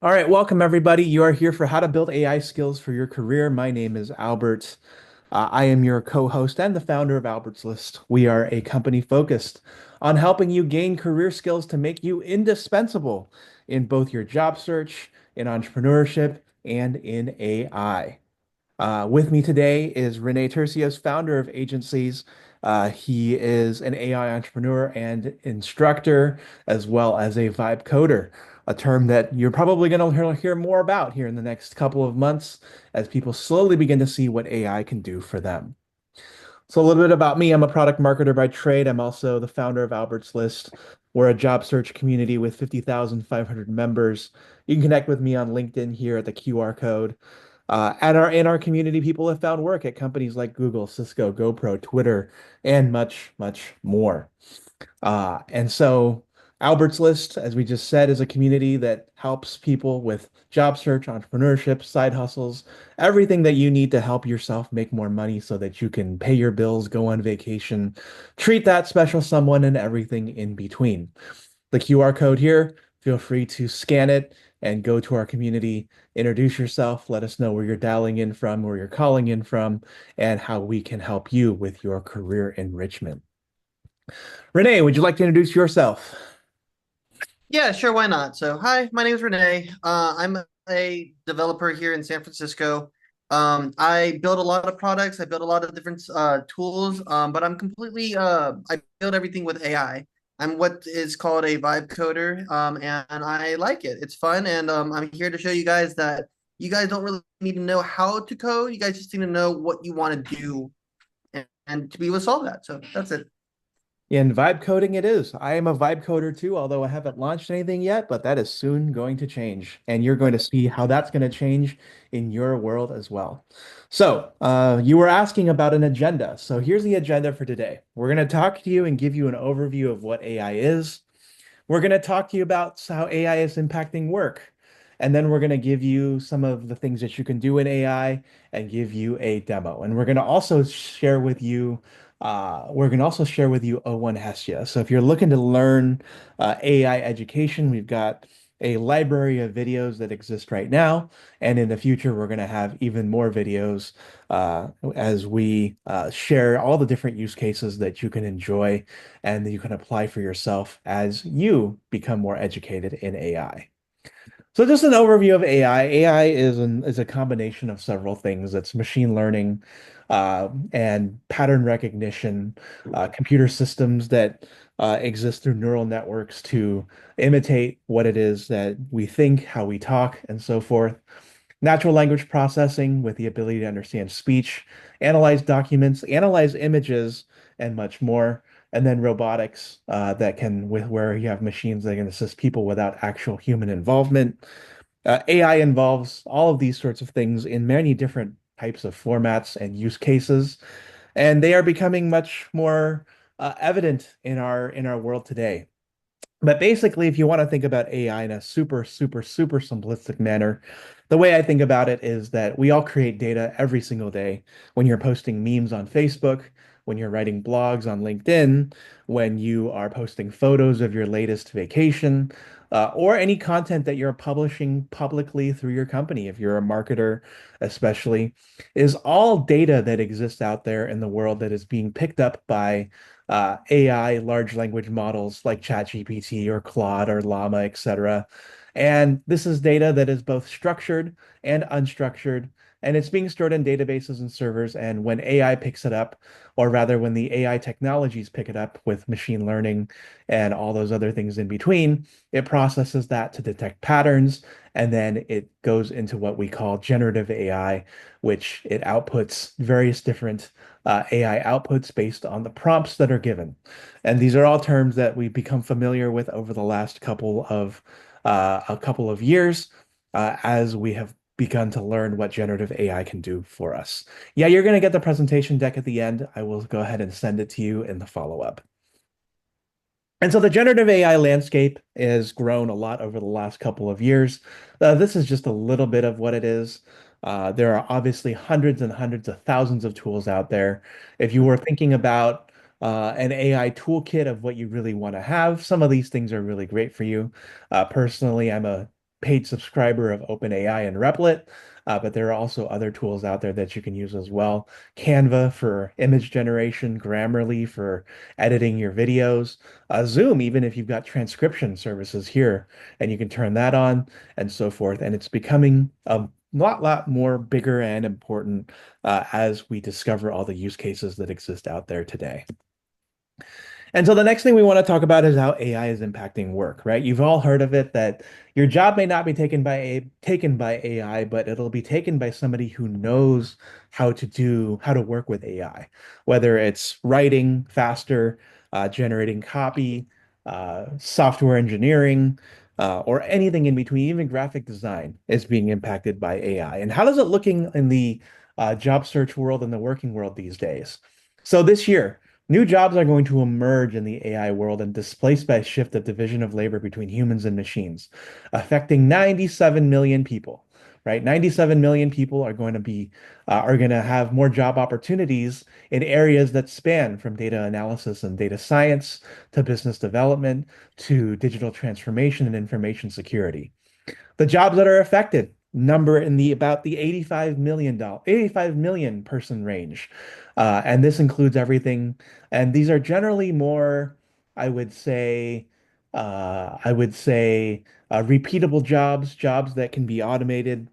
All right, welcome everybody. You are here for how to build AI skills for your career. My name is Albert. I am your co-host and the founder of Albert's List. We are a company focused on helping you gain career skills to make you indispensable in both your job search, in entrepreneurship, and in AI. With me today is Rene Tercios, founder of Agencies. He is an AI entrepreneur and instructor, as well as a vibe coder, a term that you're probably going to hear more about here in the next couple of months as people slowly begin to see what AI can do for them. So, a little bit about me. I'm a product marketer by trade. I'm also the founder of Albert's List. We're a job search community with 50,500 members. You can connect with me on LinkedIn here at the QR code. In our community, people have found work at companies like Google, Cisco, GoPro, Twitter, and much, much more. And so Albert's List, as we just said, is a community that helps people with job search, entrepreneurship, side hustles, everything that you need to help yourself make more money so that you can pay your bills, go on vacation, treat that special someone, and everything in between. The QR code here, feel free to scan it and go to our community, introduce yourself, let us know where you're dialing in from, where you're calling in from, and how we can help you with your career enrichment. Renee, would you like to introduce yourself? Yeah, sure, why not? So, hi, my name is Renee. I'm a developer here in San Francisco. I build a lot of products. I build a lot of different tools, but I build everything with AI. I'm what is called a vibe coder, and I like it. It's fun, and I'm here to show you guys that you guys don't really need to know how to code. You guys just need to know what you want to do and to be able to solve that. So that's it. In vibe coding, it is. I am a vibe coder too, although I haven't launched anything yet, but that is soon going to change. And you're going to see how that's going to change in your world as well. So, you were asking about an agenda. So, here's the agenda for today. We're going to talk to you and give you an overview of what AI is. We're going to talk to you about how AI is impacting work. And then we're going to give you some of the things that you can do in AI and give you a demo. And we're going to also share with you O1 Hestia. So if you're looking to learn AI education, we've got a library of videos that exist right now. And in the future, we're going to have even more videos as we share all the different use cases that you can enjoy and that you can apply for yourself as you become more educated in AI. So just an overview of AI. AI is a combination of several things. It's machine learning and pattern recognition, computer systems that exist through neural networks to imitate what it is that we think, how we talk, and so forth. Natural language processing with the ability to understand speech, analyze documents, analyze images, and much more. And then robotics that can, with where you have machines that can assist people without actual human involvement. AI involves all of these sorts of things in many different types of formats and use cases, and they are becoming much more evident in our world today. But basically, if you want to think about AI in a super, super, super simplistic manner, the way I think about it is that we all create data every single day. When you're posting memes on Facebook, when you're writing blogs on LinkedIn, when you are posting photos of your latest vacation, or any content that you're publishing publicly through your company, if you're a marketer, especially, is all data that exists out there in the world that is being picked up by AI large language models like ChatGPT or Claude or Llama, etc. And this is data that is both structured and unstructured, and it's being stored in databases and servers. And when AI picks it up, or rather when the AI technologies pick it up with machine learning and all those other things in between, it processes that to detect patterns, and then it goes into what we call generative AI, which it outputs various different AI outputs based on the prompts that are given. And these are all terms that we've become familiar with over the last couple of years as we have begun to learn what generative AI can do for us. Yeah, you're going to get the presentation deck at the end. I will go ahead and send it to you in the follow-up. And so the generative AI landscape has grown a lot over the last couple of years. This is just a little bit of what it is. There are obviously hundreds and hundreds of thousands of tools out there. If you were thinking about an AI toolkit of what you really want to have, some of these things are really great for you. Personally, I'm a paid subscriber of OpenAI and Replit, but there are also other tools out there that you can use as well. Canva for image generation, Grammarly for editing your videos, Zoom, even if you've got transcription services here, and you can turn that on and so forth. And it's becoming a lot more bigger and important as we discover all the use cases that exist out there today. And so the next thing we want to talk about is how AI is impacting work, right? You've all heard of it that your job may not be taken by AI, but it'll be taken by somebody who knows how to work with AI, whether it's writing faster, generating copy, software engineering, or anything in between. Even graphic design is being impacted by AI. And how does it looking in the job search world and the working world these days? So this year. New jobs are going to emerge in the AI world and displace by a shift of division of labor between humans and machines, affecting 97 million people, right? 97 million people are going to have more job opportunities in areas that span from data analysis and data science to business development to digital transformation and information security. The jobs that are affected number in the about the 85 million person range. And this includes everything. And these are generally more, I would say, repeatable jobs, jobs that can be automated,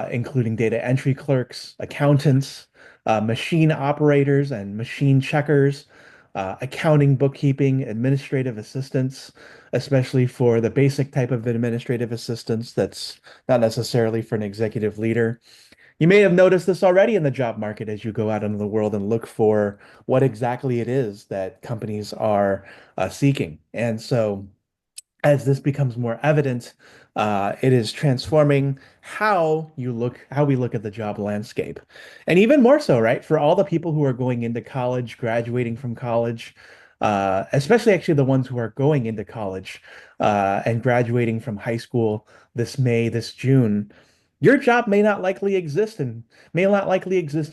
including data entry clerks, accountants, machine operators and machine checkers, accounting, bookkeeping, administrative assistants, especially for the basic type of administrative assistance that's not necessarily for an executive leader. You may have noticed this already in the job market as you go out into the world and look for what exactly it is that companies are seeking. And so, as this becomes more evident, it is transforming how we look at the job landscape. And even more so, right, for all the people who are going into college, graduating from college, especially actually the ones who are going into college and graduating from high school this May, this June, your job may not likely exist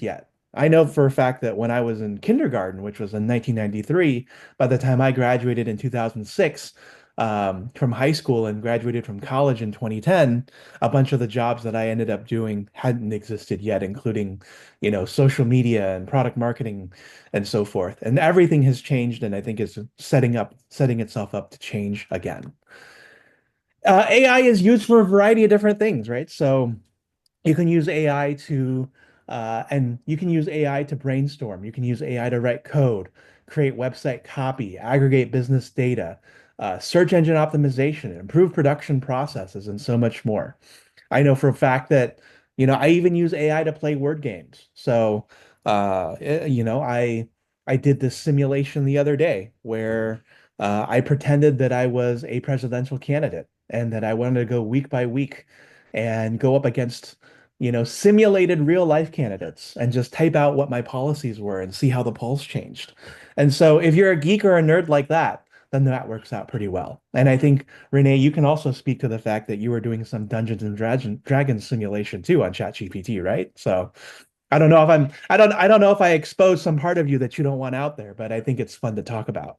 yet. I know for a fact that when I was in kindergarten, which was in 1993, by the time I graduated in 2006, from high school and graduated from college in 2010, a bunch of the jobs that I ended up doing hadn't existed yet, including, social media and product marketing and so forth. And everything has changed, and I think it's setting itself up to change again. AI is used for a variety of different things, right? So you can use AI and you can use AI to brainstorm. You can use AI to write code, create website copy, aggregate business data, search engine optimization, improve production processes, and so much more. I know for a fact that, I even use AI to play word games. So, I did this simulation the other day where I pretended that I was a presidential candidate and that I wanted to go week by week and go up against, simulated real life candidates and just type out what my policies were and see how the polls changed. And so if you're a geek or a nerd like that, then that works out pretty well. And I think, Renee, you can also speak to the fact that you were doing some Dungeons and Dragons simulation too on ChatGPT, right? So I don't know if I exposed some part of you that you don't want out there, but I think it's fun to talk about.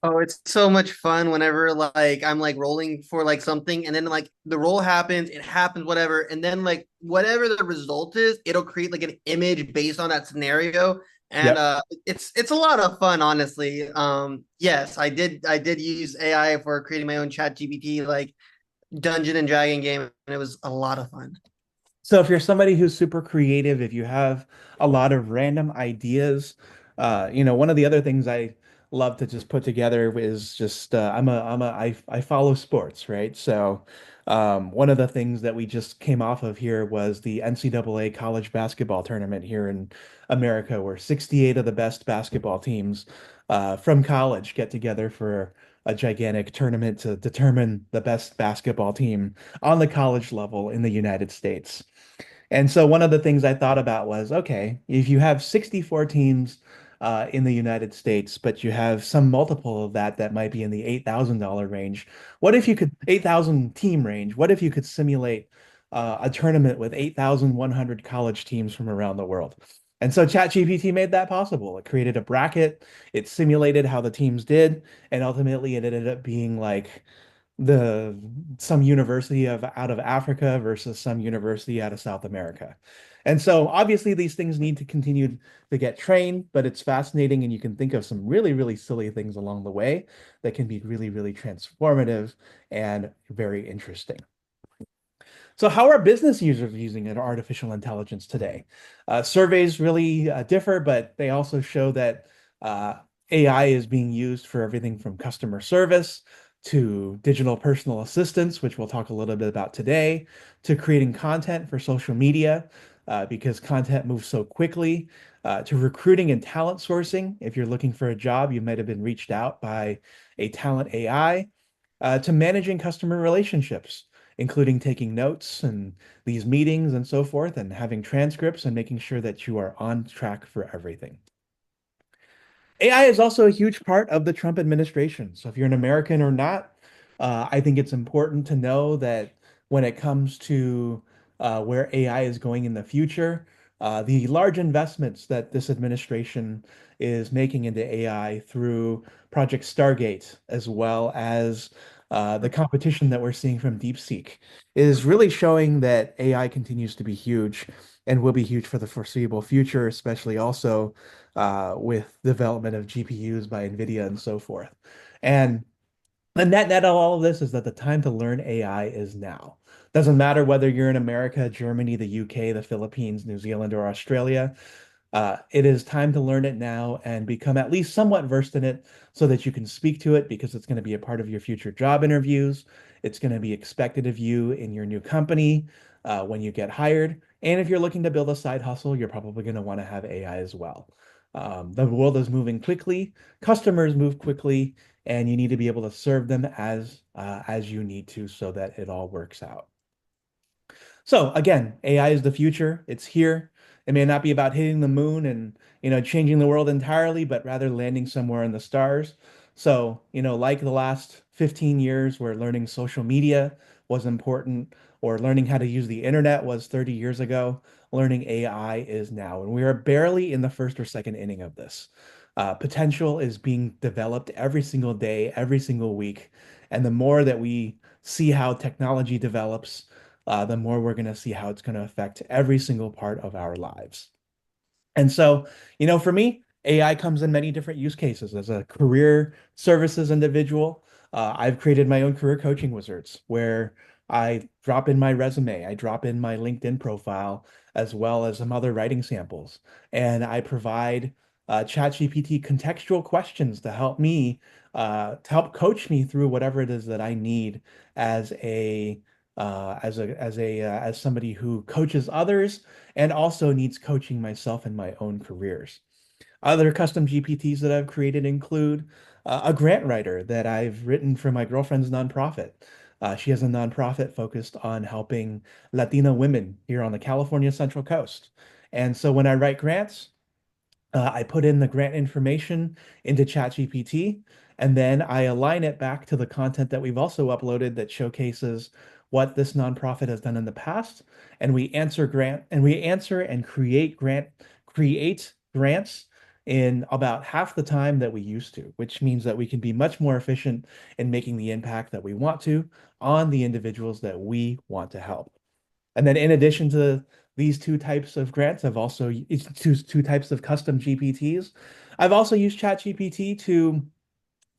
Oh, it's so much fun whenever like I'm like rolling for like something and then like the roll happens, it happens, whatever, and then like whatever the result is, it'll create like an image based on that scenario. And Yep. it's a lot of fun, honestly. Yes, I did use AI for creating my own chat GPT like Dungeon and Dragon game, and it was a lot of fun. So if you're somebody who's super creative, if you have a lot of random ideas, one of the other things I love to just put together is just I follow sports, right? So one of the things that we just came off of here was the NCAA college basketball tournament here in America, where 68 of the best basketball teams from college get together for a gigantic tournament to determine the best basketball team on the college level in the United States. And so one of the things I thought about was, okay, if you have 64 teams in the United States, but you have some multiple of that that might be in the $8,000 range, what if you could, 8,000 team range, what if you could simulate a tournament with 8,100 college teams from around the world? And so ChatGPT made that possible. It created a bracket, it simulated how the teams did, and ultimately it ended up being like the some university of out of Africa versus some university out of South America. And so obviously these things need to continue to get trained, but it's fascinating and you can think of some really, really silly things along the way that can be really, really transformative and very interesting. So, how are business users using artificial intelligence today? Surveys really differ, but they also show that uh, AI is being used for everything from customer service to digital personal assistants, which we'll talk a little bit about today, to creating content for social media, because content moves so quickly, to recruiting and talent sourcing. If you're looking for a job, you might have been reached out by a talent AI, to managing customer relationships, including taking notes and these meetings and so forth, and having transcripts and making sure that you are on track for everything. AI is also a huge part of the Trump administration. So if you're an American or not, I think it's important to know that when it comes to where AI is going in the future, the large investments that this administration is making into AI through Project Stargate, as well as the competition that we're seeing from DeepSeek, is really showing that AI continues to be huge and will be huge for the foreseeable future, especially also with development of GPUs by NVIDIA and so forth. And the net of all of this is that the time to learn AI is now. Doesn't matter whether you're in America, Germany, the UK, the Philippines, New Zealand, or Australia. It is time to learn it now and become at least somewhat versed in it so that you can speak to it because it's going to be a part of your future job interviews. It's going to be expected of you in your new company when you get hired. And if you're looking to build a side hustle, you're probably going to want to have AI as well. The world is moving quickly, customers move quickly, and you need to be able to serve them as you need to so that it all works out. So again, AI is the future. It's here. It may not be about hitting the moon and, changing the world entirely, but rather landing somewhere in the stars. So, like the last 15 years where learning social media was important or learning how to use the internet was 30 years ago, learning AI is now. And we are barely in the first or second inning of this. Potential is being developed every single day, every single week. And the more that we see how technology develops, the more we're going to see how it's going to affect every single part of our lives. And so, for me, AI comes in many different use cases. As a career services individual, I've created my own career coaching wizards where I drop in my resume, I drop in my LinkedIn profile, as well as some other writing samples. And I provide ChatGPT contextual questions to help coach me through whatever it is that I need as as somebody who coaches others and also needs coaching myself in my own careers. Other custom GPTs that I've created include a grant writer that I've written for my girlfriend's nonprofit. She has a nonprofit focused on helping Latina women here on the California Central Coast. And so when I write grants, I put in the grant information into ChatGPT, and then I align it back to the content that we've also uploaded that showcases what this nonprofit has done in the past. And we answer and create grants in about half the time that we used to, which means that we can be much more efficient in making the impact that we want to on the individuals that we want to help. And then in addition to these two types of grants, it's two types of custom GPTs. I've also used ChatGPT to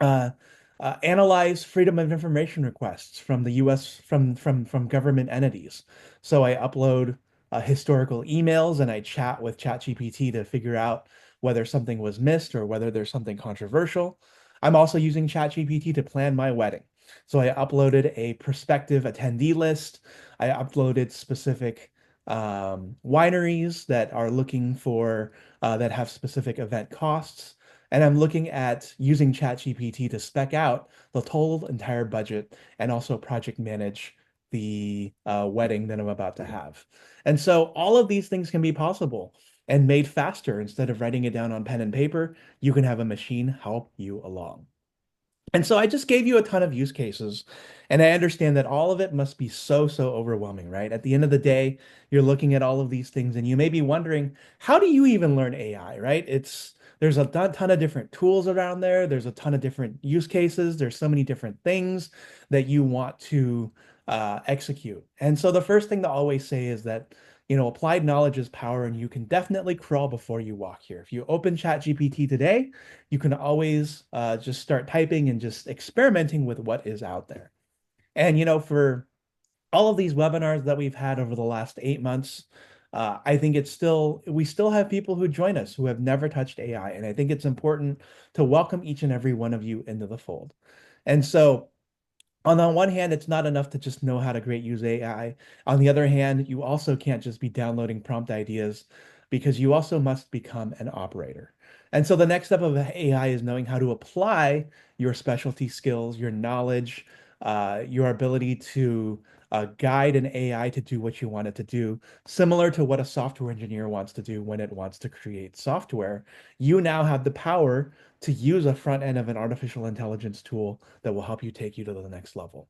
uh, analyze freedom of information requests from the U.S. from government entities. So I upload historical emails and I chat with ChatGPT to figure out whether something was missed or whether there's something controversial. I'm also using ChatGPT to plan my wedding. So I uploaded a prospective attendee list. I uploaded specific wineries that are looking for that have specific event costs. And I'm looking at using ChatGPT to spec out the total entire budget and also project manage the wedding that I'm about to have. And so all of these things can be possible and made faster. Instead of writing it down on pen and paper, you can have a machine help you along. And so I just gave you a ton of use cases, and I understand that all of it must be so overwhelming, right? At the end of the day, you're looking at all of these things and you may be wondering, how do you even learn AI, right? It's There's a ton of different tools around there. There's a ton of different use cases. There's so many different things that you want to execute. And so the first thing to always say is that, applied knowledge is power, and you can definitely crawl before you walk here. If you open ChatGPT today, you can always just start typing and just experimenting with what is out there. And, for all of these webinars that we've had over the last 8 months, I think we still have people who join us who have never touched AI. And I think it's important to welcome each and every one of you into the fold. And so, on the one hand, it's not enough to just know how to great use AI. On the other hand, you also can't just be downloading prompt ideas because you also must become an operator. And so the next step of AI is knowing how to apply your specialty skills, your knowledge, your ability to guide an AI to do what you want it to do, similar to what a software engineer wants to do when it wants to create software. You now have the power to use a front end of an artificial intelligence tool that will help you take you to the next level.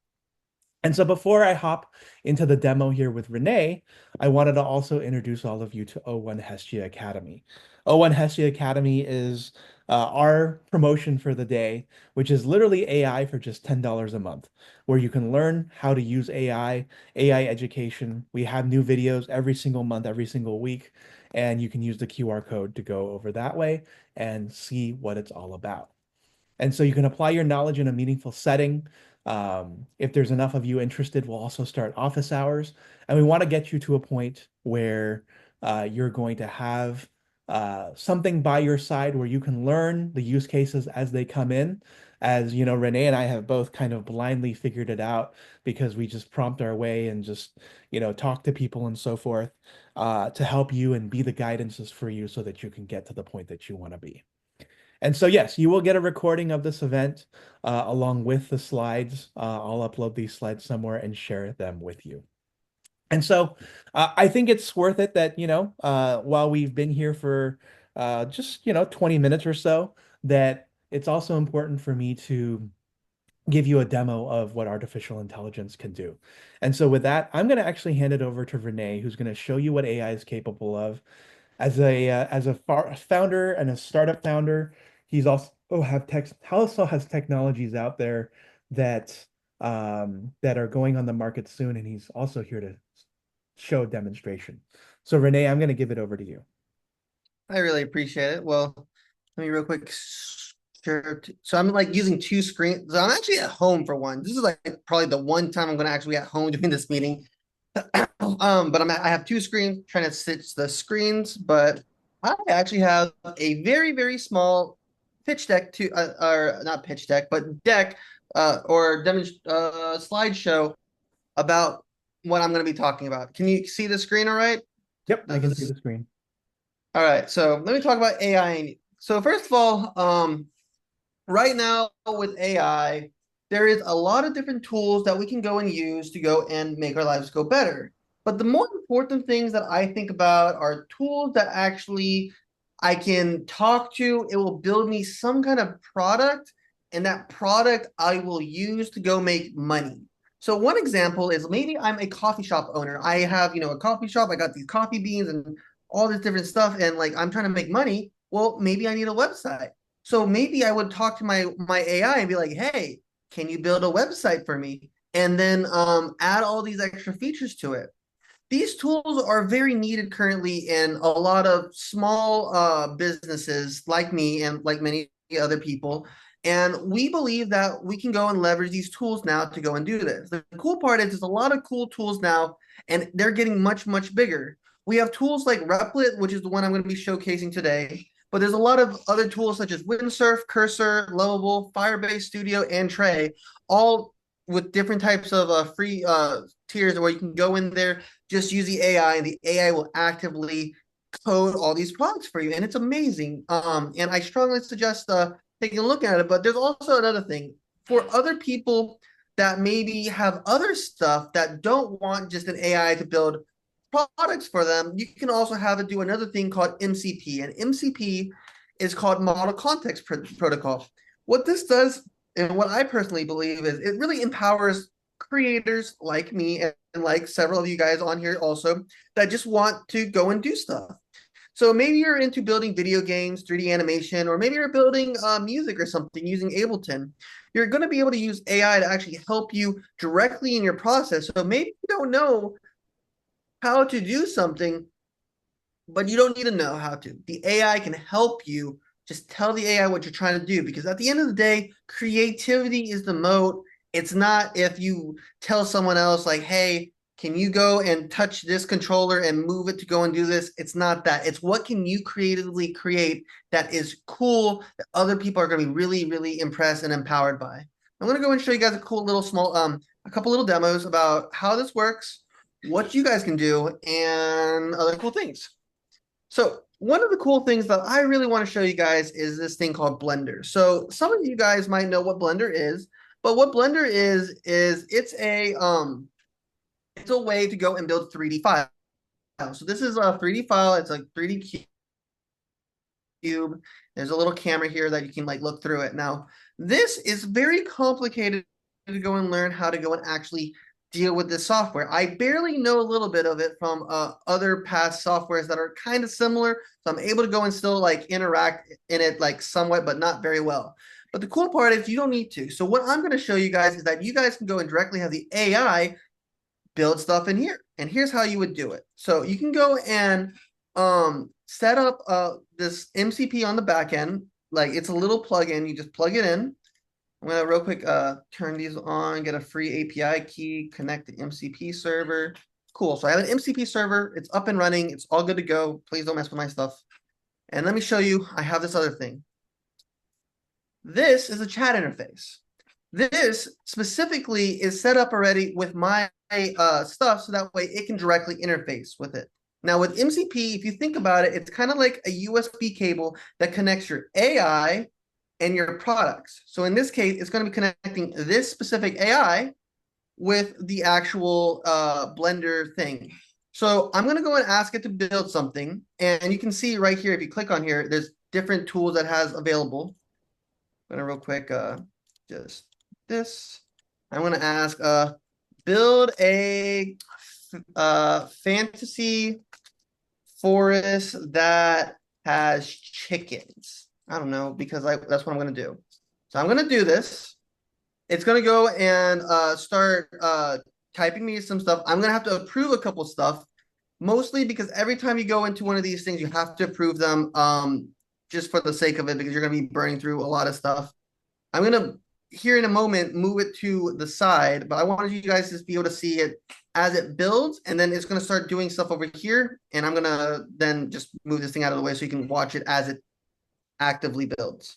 And so before I hop into the demo here with Renee, I wanted to also introduce all of you to O1 Hestia Academy. O1 Hestia Academy is our promotion for the day, which is literally AI for just $10 a month, where you can learn how to use AI education. We have new videos every single month, every single week, and you can use the QR code to go over that way and see what it's all about. And so you can apply your knowledge in a meaningful setting. If there's enough of you interested, we'll also start office hours. And we want to get you to a point where you're going to have something by your side where you can learn the use cases as they come in. As you know, Renee and I have both kind of blindly figured it out because we just prompt our way and just, talk to people and so forth to help you and be the guidances for you so that you can get to the point that you want to be. And so, yes, you will get a recording of this event along with the slides. I'll upload these slides somewhere and share them with you. And so I think it's worth it that, while we've been here for just, 20 minutes or so, that it's also important for me to give you a demo of what artificial intelligence can do. And so with that, I'm going to actually hand it over to Renee, who's going to show you what AI is capable of as a founder and a startup founder. He's also has technologies out there that are going on the market soon, and he's also here to show a demonstration. So Renee, I'm going to give it over to you. I really appreciate it. Well, let me real quick share. So I'm like using two screens. So I'm actually at home for one. This is like probably the one time I'm going to actually be at home doing this meeting. But I have two screens trying to stitch the screens, but I actually have a very, very small pitch deck to or not pitch deck, but deck or slideshow about what I'm going to be talking about. Can you see the screen all right? Yep, I Does can see this the screen. all right, so let me talk about AI. So first of all, right now with AI, there is a lot of different tools that we can go and use to go and make our lives go better. But the more important things that I think about are tools that actually I can talk to. It will build me some kind of product, and that product I will use to go make money. So one example is maybe I'm a coffee shop owner. I have, a coffee shop. I got these coffee beans and all this different stuff, and like I'm trying to make money. Well, maybe I need a website. So maybe I would talk to my AI and be like, "Hey, can you build a website for me?" And then add all these extra features to it. These tools are very needed currently in a lot of small businesses like me and like many other people. And we believe that we can go and leverage these tools now to go and do this. The cool part is there's a lot of cool tools now, and they're getting much, much bigger. We have tools like Replit, which is the one I'm going to be showcasing today. But there's a lot of other tools such as Windsurf, Cursor, Lovable, Firebase Studio, and Tray, all with different types of free tiers where you can go in there, just use the AI, and the AI will actively code all these products for you, and it's amazing. And I strongly suggest taking a look at it. But there's also another thing for other people that maybe have other stuff that don't want just an AI to build products for them. You can also have it do another thing called MCP, and MCP is called Model Context Protocol. What this does, and what I personally believe, is it really empowers creators like me and like several of you guys on here also that just want to go and do stuff. So maybe you're into building video games, 3D animation, or maybe you're building music or something using Ableton. You're going to be able to use AI to actually help you directly in your process. So maybe you don't know how to do something, but you don't need to know how to. The AI can help you. Just tell the AI what you're trying to do because at the end of the day, creativity is the mode. It's not if you tell someone else, like, hey, can you go and touch this controller and move it to go and do this? It's not that. It's what can you creatively create that is cool that other people are going to be really, really impressed and empowered by. I'm going to go and show you guys a cool little small, a couple little demos about how this works, what you guys can do, and other cool things. So one of the cool things that I really want to show you guys is this thing called Blender. So some of you guys might know what Blender is, but what Blender is it's a way to go and build 3D files. So this is a 3D file. It's a 3D cube. There's a little camera here that you can like look through it. Now, this is very complicated to go and learn how to go and actually deal with this software. I barely know a little bit of it from other past softwares that are kind of similar. So I'm able to go and still like interact in it like somewhat, but not very well. But the cool part is you don't need to. So what I'm going to show you guys is that you guys can go and directly have the AI build stuff in here. And here's how you would do it. So you can go and set up this MCP on the back end. Like it's a little plugin. You just plug it in. I'm gonna real quick turn these on, get a free API key, connect the MCP server. Cool. So I have an MCP server. It's up and running. It's all good to go. Please don't mess with my stuff. And let me show you, I have this other thing. This is a chat interface. This specifically is set up already with my stuff so that way it can directly interface with it. Now with MCP, if you think about it, it's kind of like a USB cable that connects your AI and your products. So in this case, it's going to be connecting this specific AI with the actual Blender thing. So I'm going to go and ask it to build something. And you can see right here, if you click on here, there's different tools that has available. I'm going to real quick, just this. I'm going to ask, build a fantasy forest that has chickens. I don't know, because that's what I'm going to do. So I'm going to do this. It's going to go and start typing me some stuff. I'm going to have to approve a couple stuff, mostly because every time you go into one of these things, you have to approve them just for the sake of it, because you're going to be burning through a lot of stuff. I'm going to, here in a moment, move it to the side, but I wanted you guys to just be able to see it as it builds, and then it's going to start doing stuff over here, and I'm going to then just move this thing out of the way so you can watch it as it actively builds.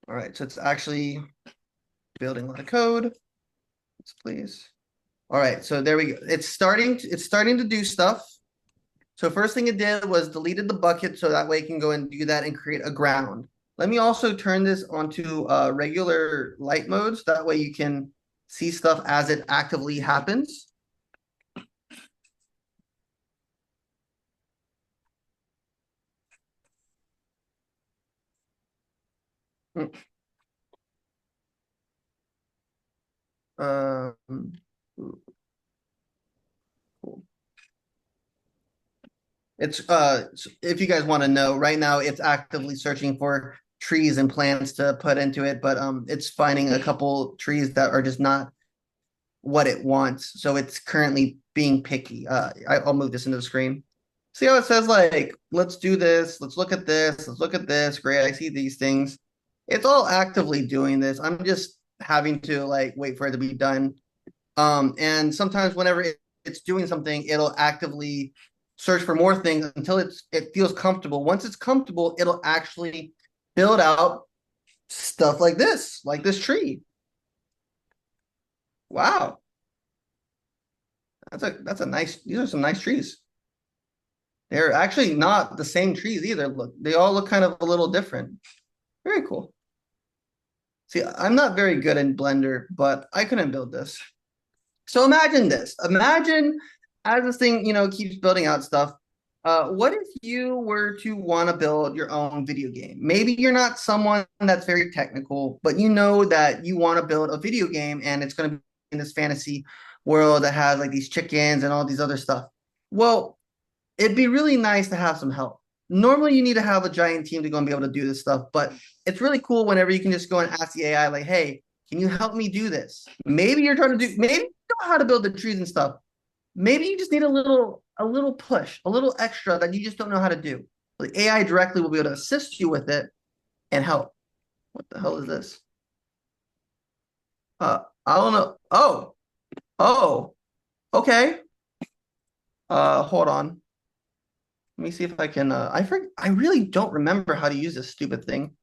All right, so it's actually building a lot of code. Please. All right, so there we go. It's starting to do stuff. So first thing it did was deleted the bucket so that way it can go and do that and create a ground. Let me also turn this onto regular light modes. That way you can see stuff as it actively happens. Um, cool. It's if you guys want to know, right now it's actively searching for trees and plants to put into it, but it's finding a couple trees that are just not what it wants. So it's currently being picky. I'll move this into the screen. See how it says like, let's do this, let's look at this, let's look at this. Great, I see these things. It's all actively doing this. I'm just having to like wait for it to be done. And sometimes whenever it's doing something, it'll actively search for more things until it feels comfortable. Once it's comfortable, it'll actually build out stuff like this tree. Wow. That's a nice, these are some nice trees. They're actually not the same trees either. Look, they all look kind of a little different. Very cool. See, I'm not very good in Blender, but I couldn't build this. So imagine this. Imagine as this thing, keeps building out stuff. What if you were to want to build your own video game? Maybe you're not someone that's very technical, but you know that you want to build a video game and it's going to be in this fantasy world that has like these chickens and all these other stuff. Well, it'd be really nice to have some help. Normally, you need to have a giant team to go and be able to do this stuff, but it's really cool whenever you can just go and ask the AI, like, "Hey, can you help me do this?" Maybe you're trying to do, maybe you know how to build the trees and stuff. Maybe you just need a little push, a little extra that you just don't know how to do. The AI directly will be able to assist you with it and help. What the hell is this? I don't know. Oh, okay. Hold on. Let me see if I can. I really don't remember how to use this stupid thing.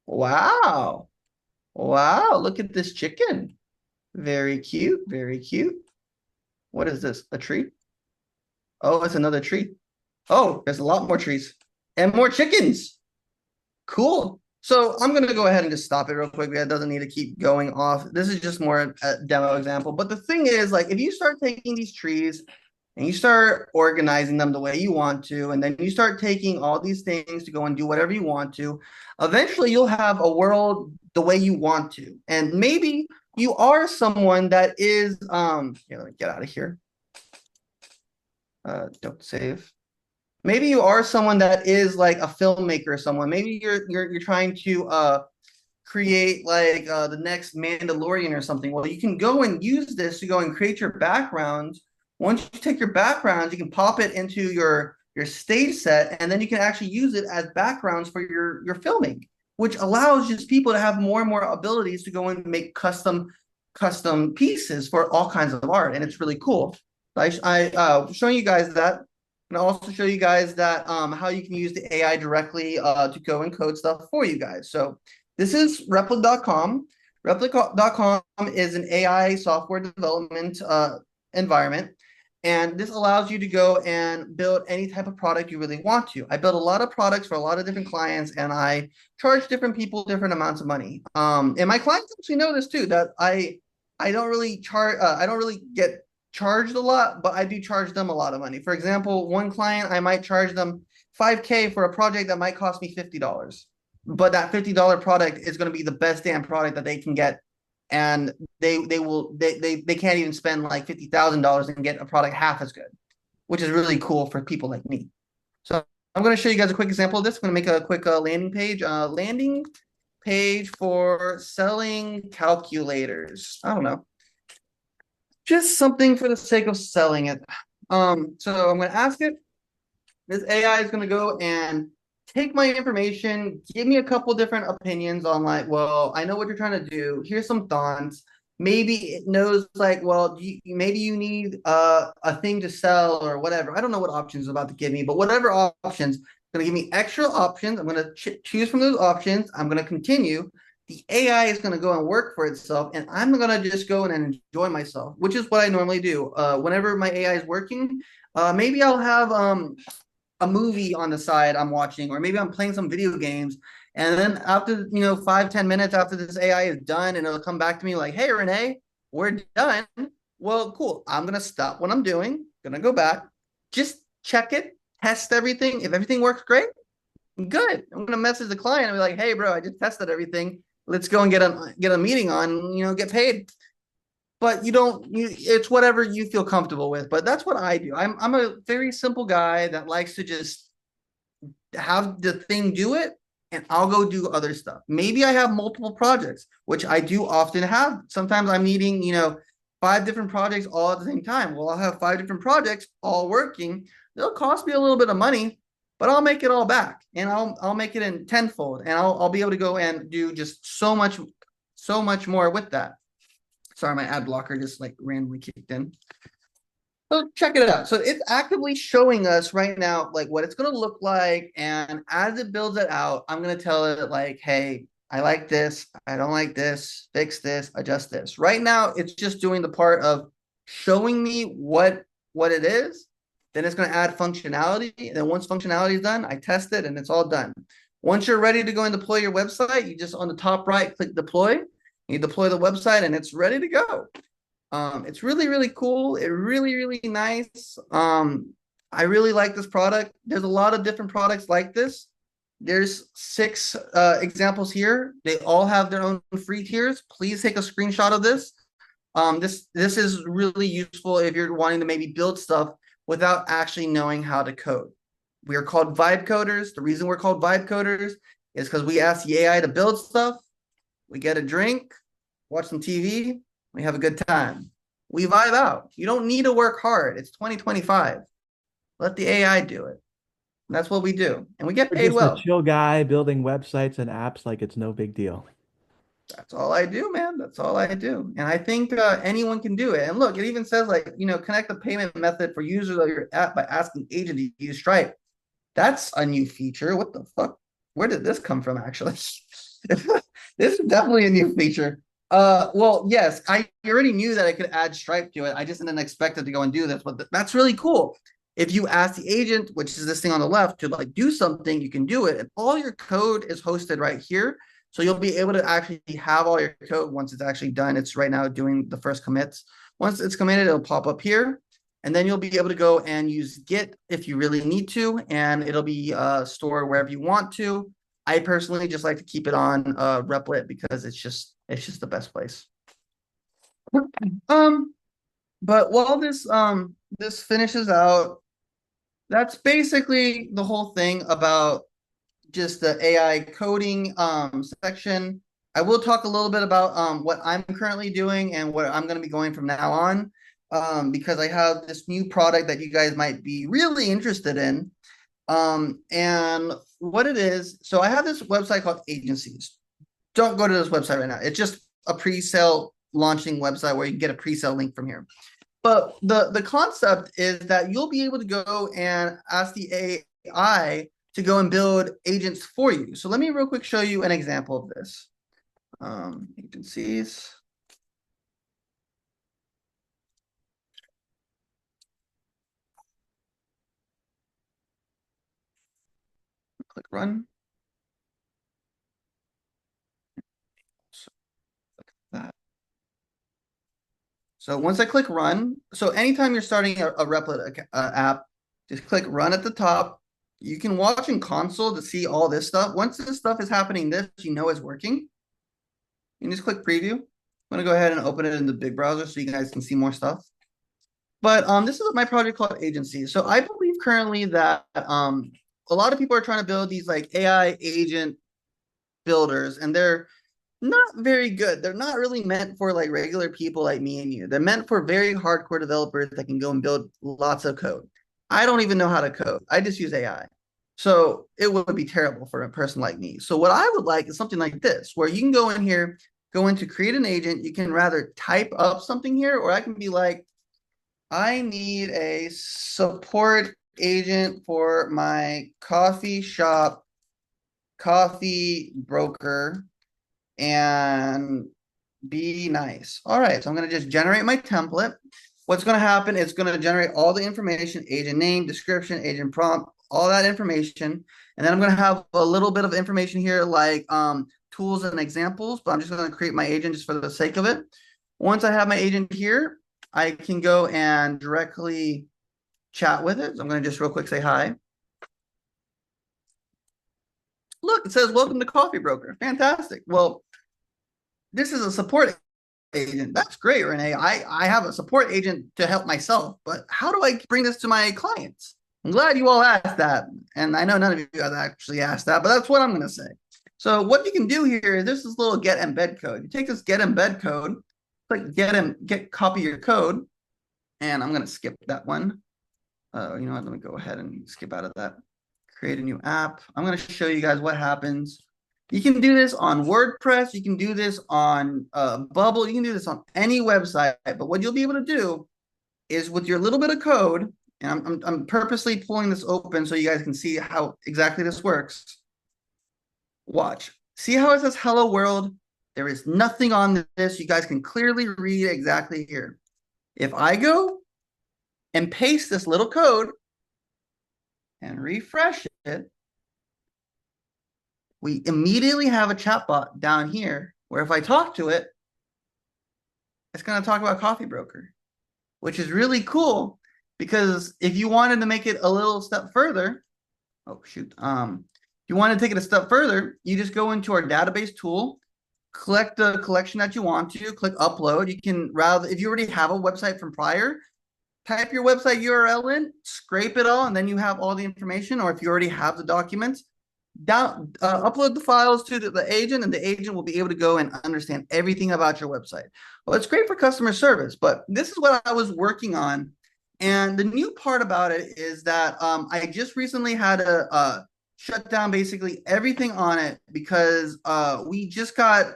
Wow. Wow. Look at this chicken. Very cute. Very cute. What is this? A tree? Oh, it's another tree. Oh, there's a lot more trees and more chickens. Cool. So I'm going to go ahead and just stop it real quick. It doesn't need to keep going off. This is just more a demo example. But the thing is, like, if you start taking these trees and you start organizing them the way you want to, and then you start taking all these things to go and do whatever you want to, eventually you'll have a world the way you want to. And maybe you are someone that is, here, let me get out of here. Don't save. Maybe you are someone that is like a filmmaker or someone. Maybe you're trying to create like the next Mandalorian or something. Well, you can go and use this to go and create your backgrounds. Once you take your backgrounds, you can pop it into your stage set, and then you can actually use it as backgrounds for your filming, which allows just people to have more and more abilities to go and make custom pieces for all kinds of art, and it's really cool. Showing you guys that, and I'll also show you guys that how you can use the AI directly to go and code stuff for you guys. So this is Replit.com. Replit.com is an AI software development environment, and this allows you to go and build any type of product you really want to. I build a lot of products for a lot of different clients, and I charge different people different amounts of money. And my clients actually know this too, that I don't really charge, I don't really get charged a lot, but I do charge them a lot of money. For example, one client, I might charge them 5K for a project that might cost me $50. But that $50 product is going to be the best damn product that they can get. And they can't even spend like $50,000 and get a product half as good, which is really cool for people like me. So I'm going to show you guys a quick example of this. I'm going to make a quick landing page for selling calculators. I don't know, just something for the sake of selling it. So I'm going to ask it. This AI is going to go and take my information, give me a couple different opinions on like, well, I know what you're trying to do. Here's some thoughts. Maybe it knows like, well, maybe you need a thing to sell or whatever. I don't know what options it's about to give me, but whatever options, it's going to give me extra options. I'm going to choose from those options. I'm going to continue. The AI is going to go and work for itself, and I'm going to just go and enjoy myself, which is what I normally do. Whenever my AI is working, maybe I'll have a movie on the side I'm watching, or maybe I'm playing some video games. And then after, 5, 10 minutes after this AI is done, and it'll come back to me like, "Hey, Renee, we're done." Well, cool. I'm going to stop what I'm doing, going to go back, just check it, test everything. If everything works great, good. I'm going to message the client and be like, "Hey, bro, I just tested everything. Let's go and get a meeting on, get paid." But it's whatever you feel comfortable with. But that's what I do. I'm a very simple guy that likes to just have the thing do it, and I'll go do other stuff. Maybe I have multiple projects, which I do often have. Sometimes I'm needing, 5 different projects all at the same time. Well, I'll have 5 different projects all working. They'll cost me a little bit of money, but I'll make it all back, and I'll make it in tenfold, and I'll be able to go and do just so much more with that. Sorry, my ad blocker just like randomly kicked in. So check it out. So it's actively showing us right now like what it's going to look like. And as it builds it out, I'm going to tell it like, "Hey, I like this. I don't like this. Fix this. Adjust this." Right now, it's just doing the part of showing me what it is. Then it's going to add functionality. And then once functionality is done, I test it and it's all done. Once you're ready to go and deploy your website, you just on the top right, click deploy. You deploy the website and it's ready to go. It's really, really cool. It's really, really nice. I really like this product. There's a lot of different products like this. There's 6 examples here. They all have their own free tiers. Please take a screenshot of this. This is really useful if you're wanting to maybe build stuff without actually knowing how to code. We are called vibe coders. The reason we're called vibe coders is because we ask the AI to build stuff. We get a drink, watch some TV, we have a good time. We vibe out. You don't need to work hard. It's 2025. Let the AI do it. And that's what we do. And we get You're paid just a well. chill guy building websites and apps like it's no big deal. That's all I do, man. That's all I do. And I think anyone can do it. And look, it even says like, connect the payment method for users of your app by asking agent to use Stripe. That's a new feature. What the fuck? Where did this come from, actually? This is definitely a new feature. Well, yes, I already knew that I could add Stripe to it. I just didn't expect it to go and do this, but that's really cool. If you ask the agent, which is this thing on the left, to like do something, you can do it. And all your code is hosted right here. So you'll be able to actually have all your code once it's actually done. It's right now doing the first commits. Once it's committed, it'll pop up here. And then you'll be able to go and use Git if you really need to, and it'll be stored wherever you want to. I personally just like to keep it on Replit because it's just the best place. Um, but while this finishes out, that's basically the whole thing about just the AI coding section. I will talk a little bit about what I'm currently doing and what I'm going to be going from now on, because I have this new product that you guys might be really interested in. And what it is, so I have this website called Agencies. Don't go to this website right now. It's just a pre-sale launching website where you can get a pre-sale link from here. But the concept is that you'll be able to go and ask the AI to go and build agents for you. So let me real quick show you an example of this. Agencies. Click run. So like that. So once I click run, so anytime you're starting a Replit app, just click run at the top. You can watch in console to see all this stuff. Once this stuff is happening, you know it's working. You can just click preview. I'm gonna go ahead and open it in the big browser so you guys can see more stuff. But this is my project called Agency. So I believe currently that a lot of people are trying to build these like AI agent builders, and they're not very good. They're not really meant for like regular people like me and you. They're meant for very hardcore developers that can go and build lots of code. I don't even know how to code. I just use AI. So it would be terrible for a person like me. So what I would like is something like this, where you can go in here, go into create an agent. You can rather type up something here, or I can be like, I need a support agent for my coffee shop, coffee broker, and be nice. All right, so I'm going to just generate my template. What's going to happen is it's going to generate all the information, agent name, description, agent prompt, all that information. And then I'm going to have a little bit of information here like tools and examples, but I'm just going to create my agent just for the sake of it. Once I have my agent here, I can go and directly chat with it. So I'm going to just real quick say hi. Look, it says, welcome to Coffee Broker. Fantastic. Well, this is a support agent. That's great, Renee. I have a support agent to help myself, but how do I bring this to my clients? I'm glad you all asked that. And I know none of you guys actually asked that, but that's what I'm going to say. So what you can do here is this little get embed code. You take this get embed code, click get copy your code, and I'm going to skip that one. You know what? Let me go ahead and skip out of that. Create a new app. I'm going to show you guys what happens. You can do this on WordPress. You can do this on Bubble. You can do this on any website. But what you'll be able to do is with your little bit of code, and I'm purposely pulling this open so you guys can see how exactly this works. Watch. See how it says hello world? There is nothing on this. You guys can clearly read exactly here. If I go and paste this little code and refresh it, we immediately have a chatbot down here where if I talk to it, it's going to talk about Coffee Broker, which is really cool because if you wanted to make it a little step further, oh shoot, if you want to take it a step further, you just go into our database tool, collect the collection that you want to, click upload. You can rather, if you already have a website from prior, type your website URL in, scrape it all, and then you have all the information. Or if you already have the documents, upload the files to the agent, and the agent will be able to go and understand everything about your website. Well, it's great for customer service, but this is what I was working on. And the new part about it is that I just recently had to shut down basically everything on it because we just got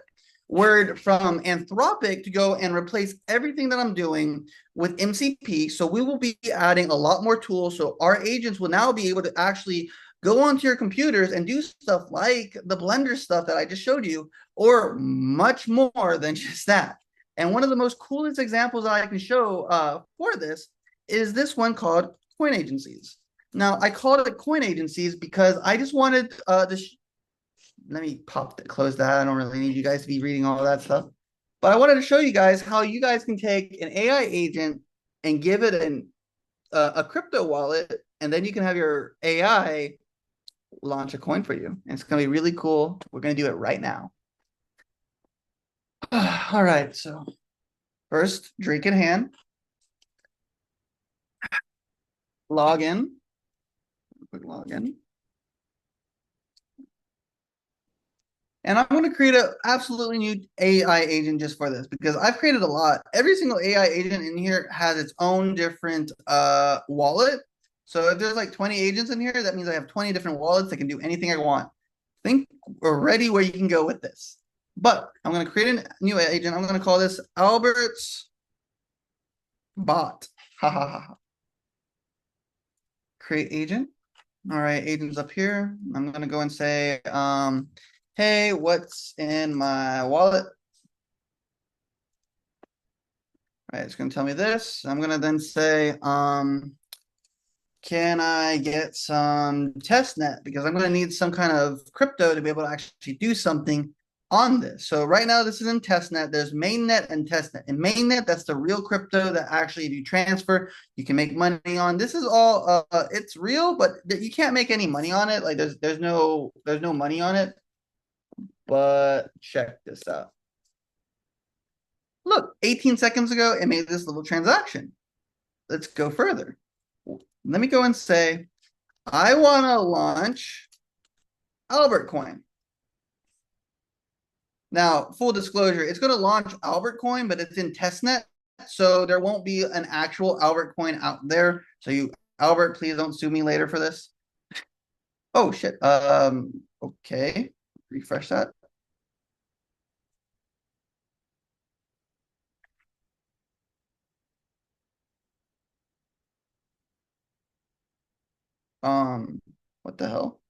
word from Anthropic to go and replace everything that I'm doing with MCP. So we will be adding a lot more tools. So our agents will now be able to actually go onto your computers and do stuff like the Blender stuff that I just showed you, or much more than just that. And one of the most coolest examples that I can show for this is this one called coin agencies. Now, I called it coin agencies because I just wanted to let me close that. I don't really need you guys to be reading all that stuff. But I wanted to show you guys how you guys can take an AI agent and give it a crypto wallet, and then you can have your AI launch a coin for you. And it's going to be really cool. We're going to do it right now. All right. So first, drink in hand, log in, quick log in. And I'm going to create an absolutely new AI agent just for this because I've created a lot. Every single AI agent in here has its own different wallet. So if there's like 20 agents in here, that means I have 20 different wallets that can do anything I want. Think already where you can go with this. But I'm going to create a new agent. I'm going to call this Albert's bot. Ha ha ha. Create agent. All right, agent's up here. I'm going to go and say, hey, what's in my wallet? All right, it's going to tell me this. I'm going to then say, can I get some test net? Because I'm going to need some kind of crypto to be able to actually do something on this. So right now, this is in testnet. There's mainnet and testnet. In mainnet, that's the real crypto that actually, if you transfer, you can make money on. This is all it's real, but you can't make any money on it. Like there's no money on it. But check this out. Look, 18 seconds ago, it made this little transaction. Let's go further. Let me go and say, I want to launch Albert Coin. Now, full disclosure, it's going to launch Albert Coin, but it's in testnet, so there won't be an actual Albert Coin out there. So you, Albert, please don't sue me later for this. Oh shit. Okay. Refresh that. What the hell?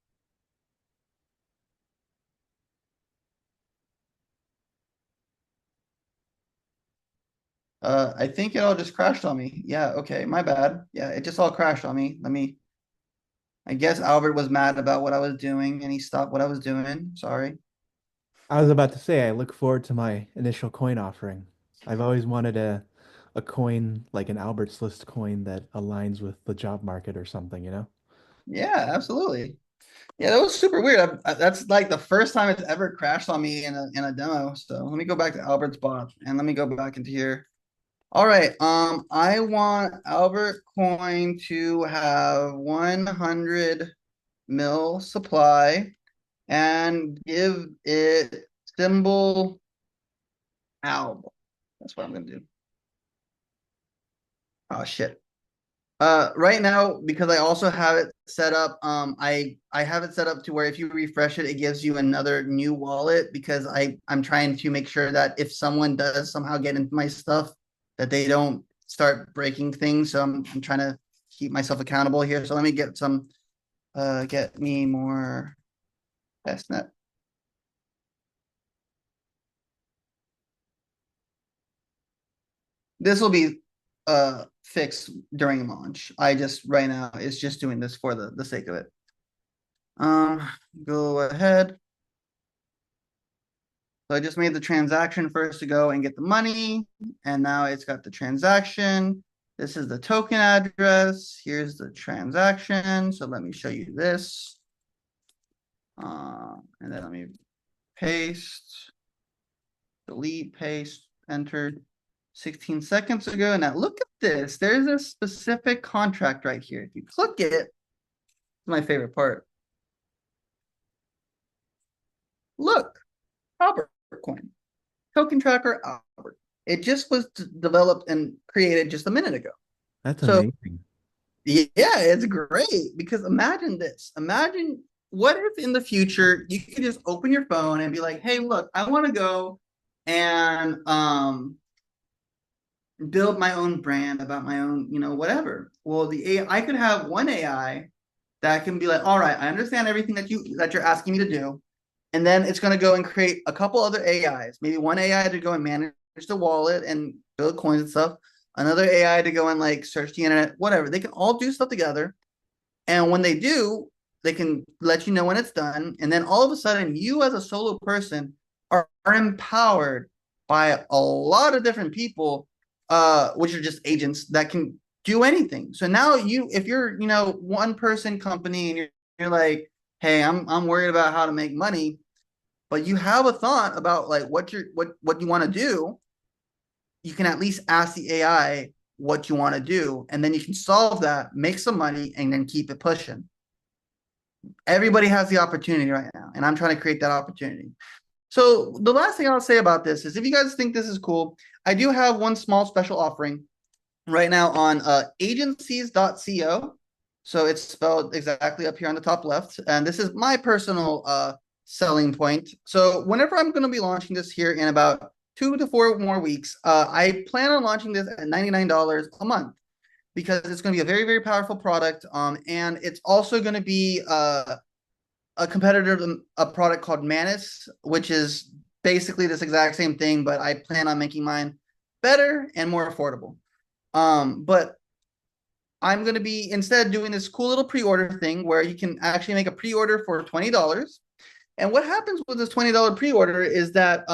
I think it all just crashed on me. Yeah, okay, my bad. Yeah, it just all crashed on me. I guess Albert was mad about what I was doing and he stopped what I was doing. Sorry. I was about to say, I look forward to my initial coin offering. I've always wanted a coin like an Albert's List coin that aligns with the job market or something, you know? Yeah, absolutely. Yeah, that was super weird. That's like the first time it's ever crashed on me in a demo. So let me go back to Albert's bot and let me go back into here. All right. I want Albert Coin to have 100 mil supply and give it symbol ALB. That's what I'm gonna do. Oh shit. Right now, because I also have it set up, I have it set up to where if you refresh it, it gives you another new wallet because I'm trying to make sure that if someone does somehow get into my stuff, that they don't start breaking things. So I'm trying to keep myself accountable here. So let me get me more testnet. This will be fixed during launch. I just right now it's just doing this for the sake of it. Um, go ahead. So I just made the transaction first to go and get the money, and now it's got the transaction. This is the token address. Here's the transaction. So let me show you this. And then let me paste, delete, paste, entered 16 seconds ago. Now look at this. There's a specific contract right here. If you click it, it's my favorite part. Look, Albert coin, token tracker Albert. It just was developed and created just a minute ago. That's So amazing. yeah, it's great because imagine this. Imagine what if in the future you could just open your phone and be like, "Hey, look, I want to go and build my own brand about my own, whatever." Well, the AI, I could have one AI that can be like, "All right, I understand everything that you're asking me to do." And then it's going to go and create a couple other AIs, maybe one AI to go and manage the wallet and build coins and stuff, another AI to go and like search the internet, whatever. They can all do stuff together. And when they do, they can let you know when it's done. And then all of a sudden, you as a solo person are empowered by a lot of different people, which are just agents that can do anything. So now if you're, one person company and you're like, hey, I'm worried about how to make money, but you have a thought about like what you want to do, you can at least ask the AI what you want to do, and then you can solve that, make some money, and then keep it pushing. Everybody has the opportunity right now, and I'm trying to create that opportunity. So the last thing I'll say about this is if you guys think this is cool, I do have one small special offering right now on agencies.co. So it's spelled exactly up here on the top left. And this is my personal selling point. So whenever I'm going to be launching this here in about 2 to 4 more weeks, I plan on launching this at $99 a month because it's going to be a very, very powerful product. And it's also going to be a competitor to a product called Manus, which is basically this exact same thing, but I plan on making mine better and more affordable. But I'm going to be instead doing this cool little pre-order thing where you can actually make a pre-order for $20. And what happens with this $20 pre-order is that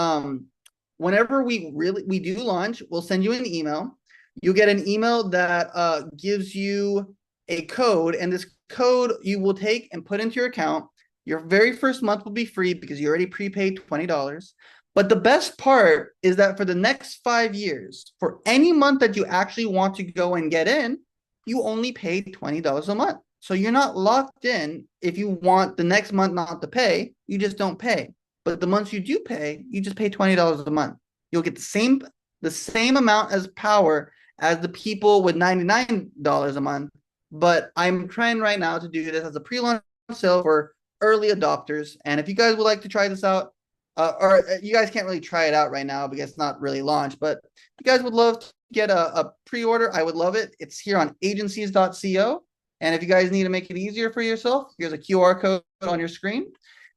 whenever we do launch, we'll send you an email. You get an email that gives you a code, and this code you will take and put into your account. Your very first month will be free because you already prepaid $20. But the best part is that for the next 5 years, for any month that you actually want to go and get in, you only pay $20 a month. So you're not locked in. If you want the next month not to pay, you just don't pay. But the months you do pay, you just pay $20 a month. You'll get the same amount as power as the people with $99 a month. But I'm trying right now to do this as a pre-launch sale for early adopters. And if you guys would like to try this out, or you guys can't really try it out right now because it's not really launched, but if you guys would love to get a pre-order, I would love it. It's here on agencies.co. And if you guys need to make it easier for yourself, here's a QR code on your screen.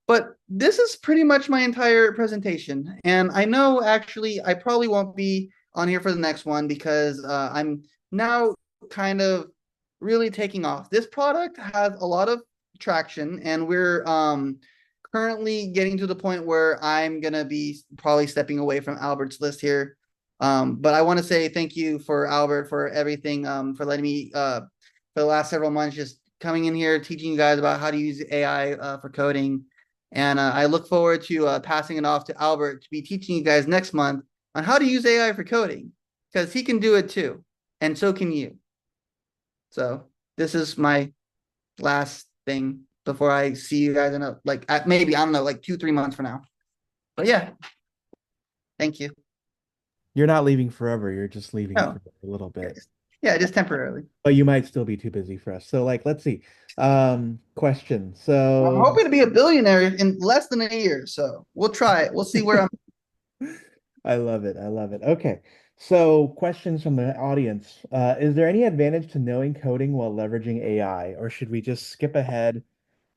But this is pretty much my entire presentation. And I know actually I probably won't be on here for the next one because I'm now kind of really taking off. This product has a lot of traction, and we're currently getting to the point where I'm gonna be probably stepping away from Albert's list here. But I want to say thank you for Albert for everything, for letting me for the last several months just coming in here teaching you guys about how to use AI for coding. And I look forward to passing it off to Albert to be teaching you guys next month on how to use AI for coding because he can do it too, and so can you. So this is my last thing before I see you guys in maybe I don't know, like 2 3 months from now. But yeah, thank you. You're not leaving forever. You're just leaving Oh, for a little bit. yeah, just temporarily. But you might still be too busy for us. So like, let's see. Question. I'm So hoping to be a billionaire in less than a year, so we'll try it. We'll see where I'm. I love it. I love it. Okay. So questions from the audience. Is there any advantage to knowing coding while leveraging AI, or should we just skip ahead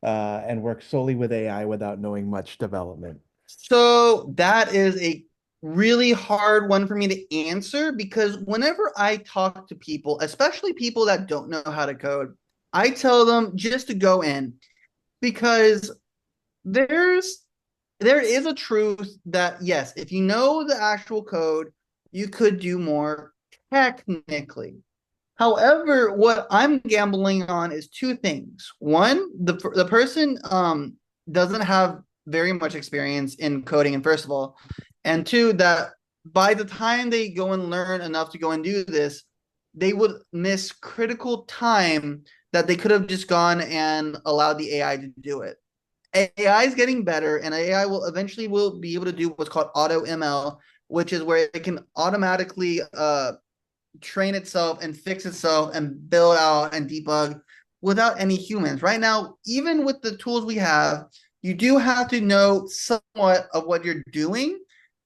and work solely with AI without knowing much development? So that is a really hard one for me to answer because whenever I talk to people, especially people that don't know how to code, I tell them just to go in because there's there is a truth that yes, if you know the actual code, you could do more technically. However, what I'm gambling on is two things. One, the person doesn't have very much experience in coding, and first of all, and two, that by the time they go and learn enough to go and do this, they would miss critical time that they could have just gone and allowed the AI to do it. AI is getting better, and AI will be able to do what's called auto ML, which is where it can automatically train itself and fix itself and build out and debug without any humans. Right now, even with the tools we have, you do have to know somewhat of what you're doing.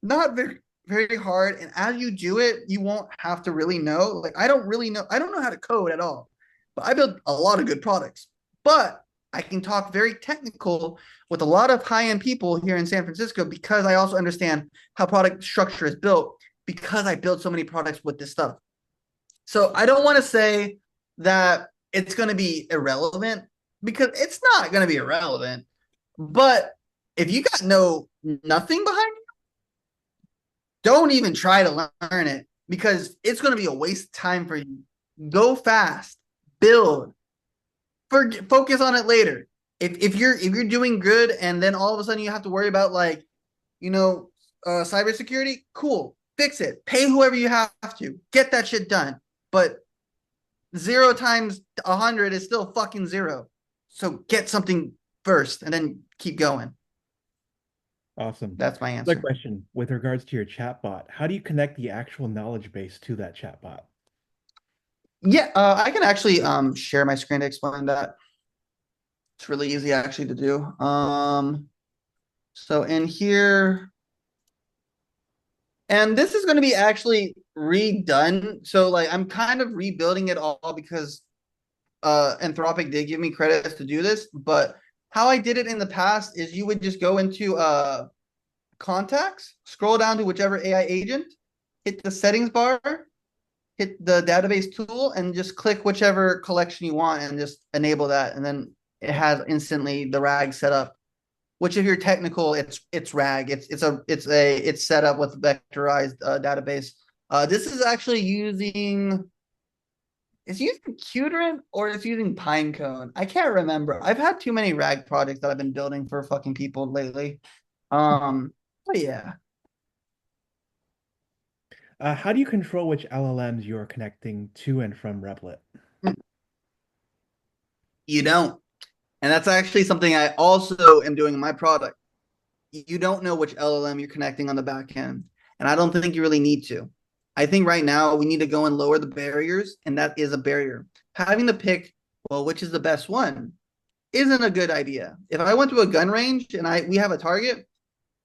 Not very hard. And as you do it, you won't have to really know. Like I don't really know. I don't know how to code at all, but I build a lot of good products. But I can talk very technical with a lot of high-end people here in San Francisco because I also understand how product structure is built because I build so many products with this stuff. So I don't want to say that it's going to be irrelevant because it's not going to be irrelevant. But if you got nothing behind it, don't even try to learn it because it's going to be a waste of time for you. Go fast, build, focus on it later. If you're doing good and then all of a sudden you have to worry about like you know cybersecurity, cool, fix it. Pay whoever you have to get that shit done. But 0 times 100 is still fucking zero. So get something first and then keep going. Awesome. That's my Another answer. question with regards to your chatbot. How do you connect the actual knowledge base to that chatbot? Yeah, I can actually share my screen to explain that. It's really easy actually to do. So in here, and this is going to be actually redone. So like I'm kind of rebuilding it all because Anthropic did give me credits to do this, but how I did it in the past is you would just go into contacts, scroll down to whichever AI agent, hit the settings bar, hit the database tool, and just click whichever collection you want and just enable that. And then it has instantly the RAG set up. Which, if you're technical, it's RAG. It's set up with vectorized database. This is actually using it's using Qt or it's using Pinecone. I can't remember. I've had too many RAG projects that I've been building for fucking people lately. But yeah, How do you control which LLMs you are connecting to and from Replit? you don't. And that's actually something I also am doing in my product. You don't know which LLM you're connecting on the back end. And I don't think you really need to. I think right now we need to go and lower the barriers, and that is a barrier. Having to pick, well, which is the best one isn't a good idea. If I went to a gun range and we have a target,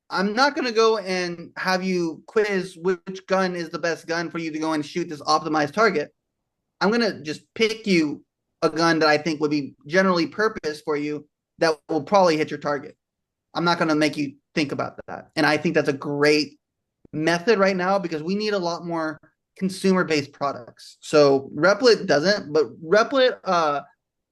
I'm not going to go and have you quiz which gun is the best gun for you to go and shoot this optimized target. I'm going to just pick you a gun that I think would be generally purpose for you that will probably hit your target. I'm not going to make you think about that. And I think that's a great method right now because we need a lot more consumer based products. So Replit doesn't, but Replit,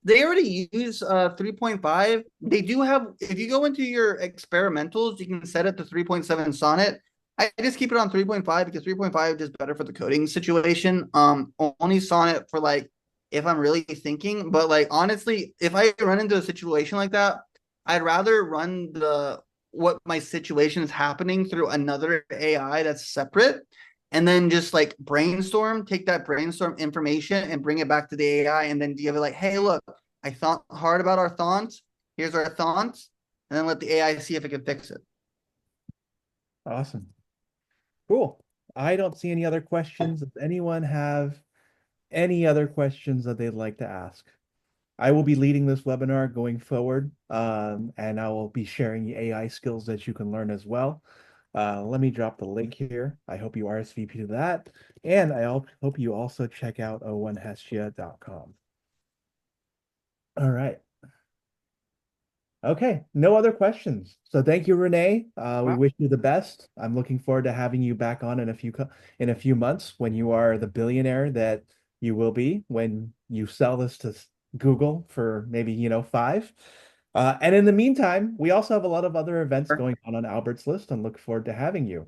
they already use 3.5. They do have, if you go into your experimentals, you can set it to 3.7 Sonnet. I just keep it on 3.5 because 3.5 is better for the coding situation. Only Sonnet for like if I'm really thinking, but like honestly, if I run into a situation like that, I'd rather run the what my situation is happening through another AI that's separate and then just like brainstorm, take that brainstorm information and bring it back to the AI and then give it like, hey, look, I thought hard about our thoughts. Here's our thoughts, and then let the AI see if it can fix it. Awesome. Cool. I don't see any other questions. Does anyone have any other questions that they'd like to ask? I will be leading this webinar going forward, and I will be sharing the AI skills that you can learn as well. Let me drop the link here. I hope you RSVP to that. And I hope you also check out o1hestia.com. All right. Okay, no other questions. So thank you, Renee. We Wow. wish you the best. I'm looking forward to having you back on in in a few months when you are the billionaire that you will be when you sell this to Google for maybe, five. And in the meantime, we also have a lot of other events going on Albert's list and look forward to having you.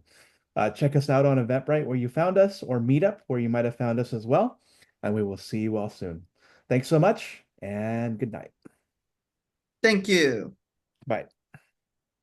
Check us out on Eventbrite where you found us or Meetup where you might have found us as well. And we will see you all soon. Thanks so much and good night. Thank you. Bye.